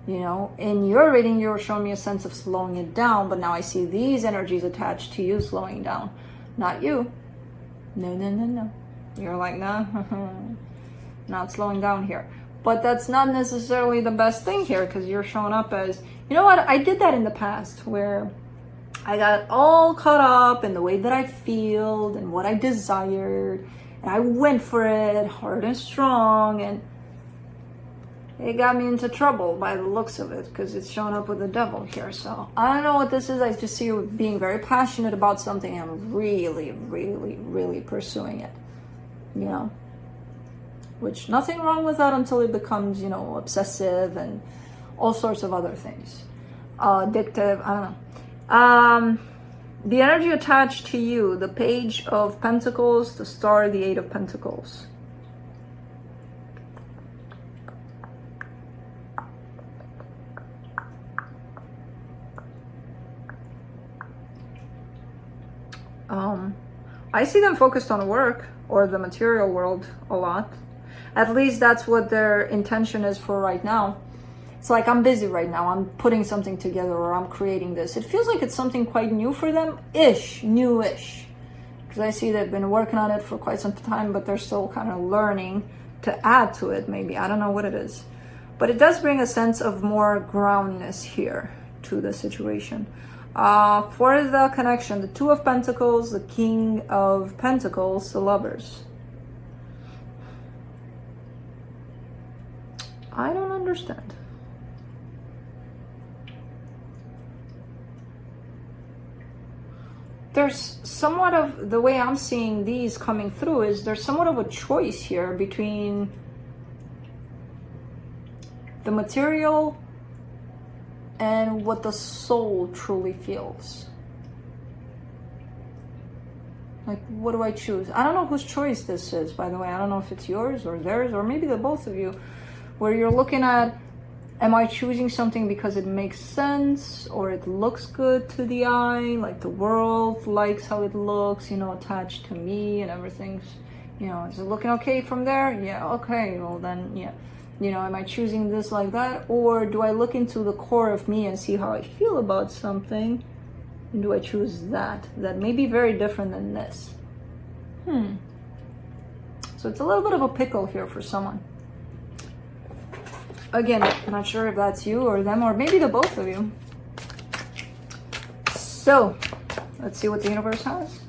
You know, in your reading you were showing me a sense of slowing it down, but now I see these energies attached to you slowing down, not you. No. You're like, nah, not slowing down here. But that's not necessarily the best thing here, because you're showing up as, you know what, I did that in the past where I got all caught up in the way that I feel and what I desired, and I went for it hard and strong, and it got me into trouble by the looks of it, because it's showing up with the Devil here. So I don't know what this is. I just see you being very passionate about something and really pursuing it, you know, which nothing wrong with that until it becomes, you know, obsessive and all sorts of other things, addictive. I don't know. The energy attached to you, the Page of Pentacles, the Star, the Eight of Pentacles. I see them focused on work or the material world a lot. At least that's what their intention is for right now. It's like, I'm busy right now, I'm putting something together, or I'm creating this. It feels like it's something quite new for them, newish. Because I see they've been working on it for quite some time, but they're still kind of learning to add to it, maybe. I don't know what it is. But it does bring a sense of more groundness here to the situation. For the connection, the Two of Pentacles, the King of Pentacles, the Lovers. I don't understand. There's somewhat of, the way I'm seeing these coming through is there's somewhat of a choice here between the material and what the soul truly feels. Like, what do I choose? I don't know whose choice this is, by the way. I don't know if it's yours or theirs, or maybe the both of you, where you're looking at, am I choosing something because it makes sense or it looks good to the eye, like the world likes how it looks, you know, attached to me and everything's, you know, is it looking okay from there? Yeah, okay, well then, yeah. You know, am I choosing this like that? Or do I look into the core of me and see how I feel about something? And do I choose that? That may be very different than this. So it's a little bit of a pickle here for someone. Again, I'm not sure if that's you or them, or maybe the both of you. So, let's see what the universe has.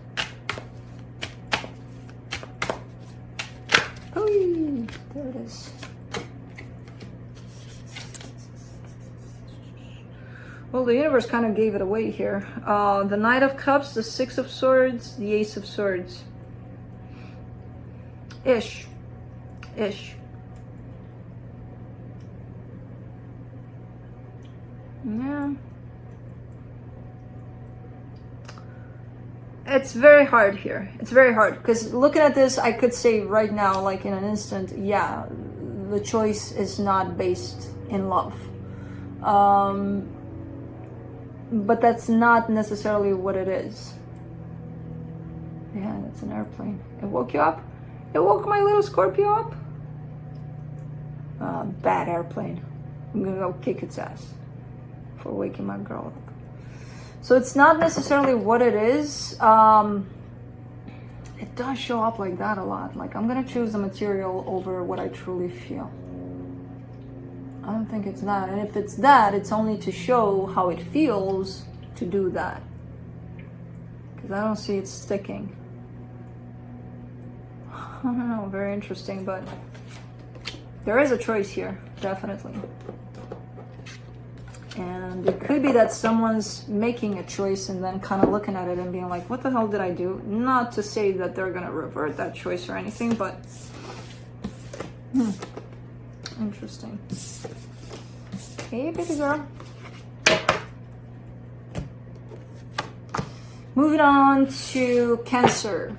Ooh, there it is. Well, the universe kind of gave it away here. The Knight of Cups, the Six of Swords, the Ace of Swords. Ish. Yeah. It's very hard here. It's very hard because looking at this, I could say right now, like in an instant, yeah, the choice is not based in love. But that's not necessarily what it is. Yeah, that's an airplane. It woke you up? It woke my little Scorpio up? Bad airplane. I'm gonna go kick its ass for waking my girl up. So it's not necessarily what it is. It does show up like that a lot. Like, I'm gonna choose the material over what I truly feel. I don't think it's that. And if it's that, it's only to show how it feels to do that. because I don't see it sticking. I don't know, very interesting, but there is a choice here, definitely. And it could be that someone's making a choice and then kind of looking at it and being like, what the hell did I do? Not to say that they're going to revert that choice or anything, but interesting. Hey, baby girl. Moving on to Cancer.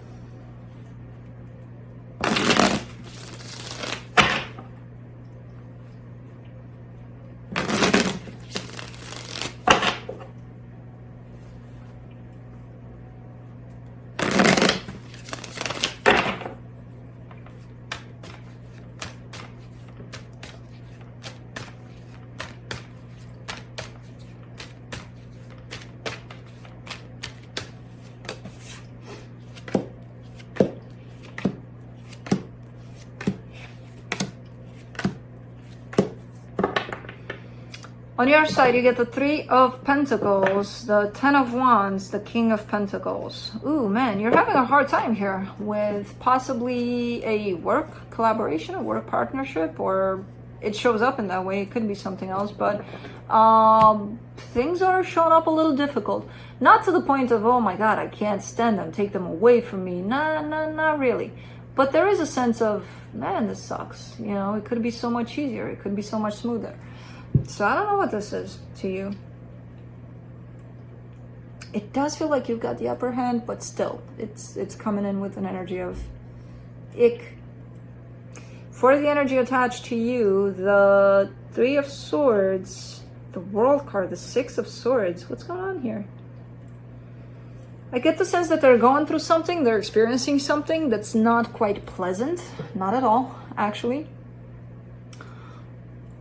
On your side, you get the Three of Pentacles, the Ten of Wands, the King of Pentacles. Ooh, man, you're having a hard time here with possibly a work collaboration, a work partnership, or it shows up in that way. It could be something else, but things are showing up a little difficult. Not to the point of, oh my God, I can't stand them, take them away from me. Nah, not really. But there is a sense of, man, this sucks. You know, it could be so much easier. It could be so much smoother. So I don't know what this is to you. It does feel like you've got the upper hand, but still, it's coming in with an energy of ick. For the energy attached to you, the Three of Swords, the World card, the Six of Swords. What's going on here? I get the sense that they're going through something, they're experiencing something that's not quite pleasant. Not at all, actually.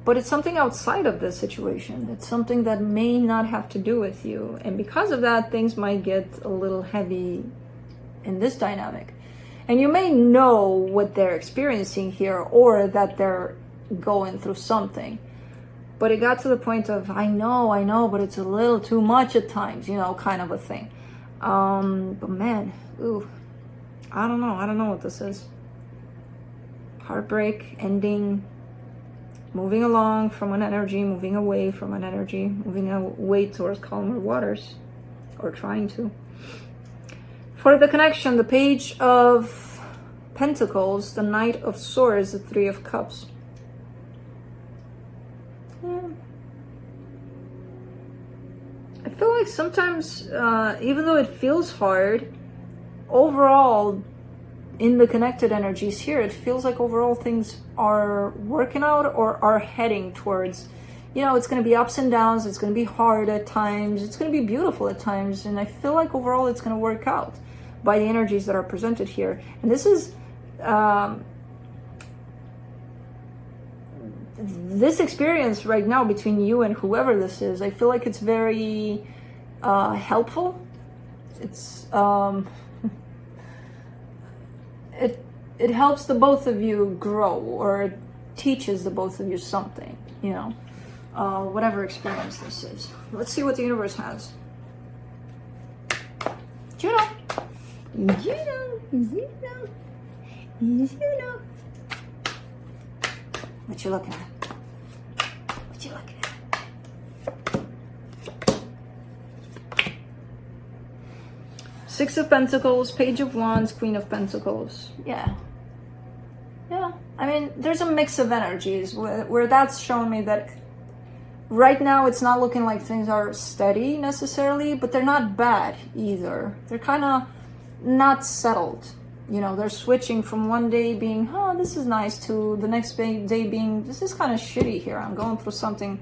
But it's something outside of this situation. It's something that may not have to do with you. And because of that, things might get a little heavy in this dynamic. And you may know what they're experiencing here, or that they're going through something. But it got to the point of, I know, but it's a little too much at times, you know, kind of a thing. But man, ooh, I don't know what this is. Heartbreak, ending, moving along from an energy, moving away from an energy, moving away towards calmer waters, or trying to. For the connection, the Page of Pentacles, the Knight of Swords, the Three of Cups. Yeah. I feel like sometimes, even though it feels hard, overall, in the connected energies here, it feels like overall things are working out or are heading towards, you know, it's going to be ups and downs, it's going to be hard at times, it's going to be beautiful at times, and I feel like overall it's going to work out by the energies that are presented here. And this is, this experience right now between you and whoever this is, I feel like it's very helpful. It's, it helps the both of you grow, or it teaches the both of you something, you know, whatever experience this is. Let's see what the universe has. You know. What you looking at? What you looking at? Six of Pentacles, Page of Wands, Queen of Pentacles. Yeah. I mean, there's a mix of energies where that's showing me that right now it's not looking like things are steady necessarily, but they're not bad either. They're kind of not settled. You know, they're switching from one day being, oh, this is nice, to the next day being, this is kind of shitty here. I'm going through something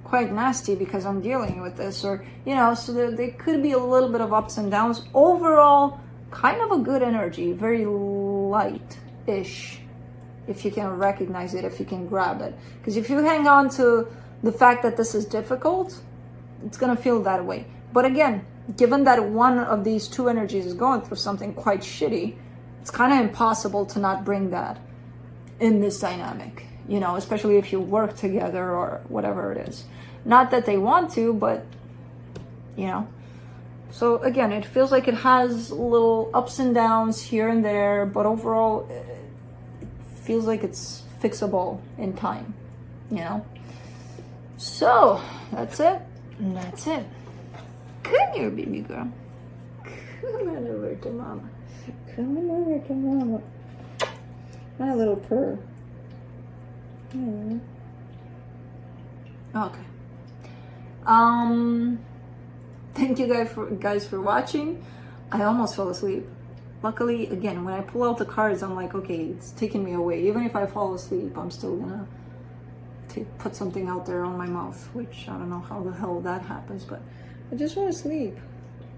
quite nasty because I'm dealing with this, or, you know, so there could be a little bit of ups and downs. Overall, kind of a good energy, very light-ish, if you can recognize it, if you can grab it. Because if you hang on to the fact that this is difficult, it's going to feel that way. But again, given that one of these two energies is going through something quite shitty, it's kind of impossible to not bring that in this dynamic, you know, especially if you work together or whatever it is. Not that they want to, but, you know, So again, it feels like it has little ups and downs here and there, but overall it feels like it's fixable in time, you know? So that's it. And that's it. Come here, baby girl. Come on over to mama. Come on over to mama. My little purr. Okay. Thank you guys for watching. I almost fell asleep. Luckily, again, when I pull out the cards, I'm like, okay, it's taking me away. Even if I fall asleep, I'm still gonna put something out there on my mouth, which I don't know how the hell that happens, but I just want to sleep.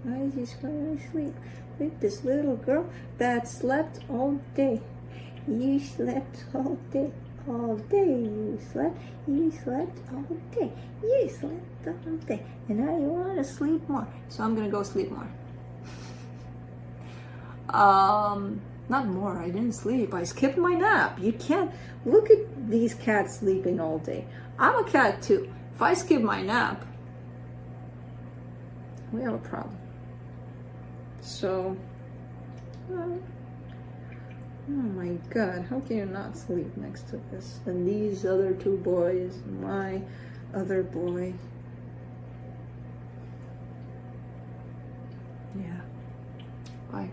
I just want to sleep with this little girl that slept all day. You slept all day. All day you slept all day, you slept all day, and now you want to sleep more, so I'm gonna go sleep more. Not more, I didn't sleep, I skipped my nap. You can't look at these cats sleeping all day. I'm a cat too. If I skip my nap, we have a problem. So oh my God, how can you not sleep next to this? And these other two boys, my other boy. Yeah. Bye.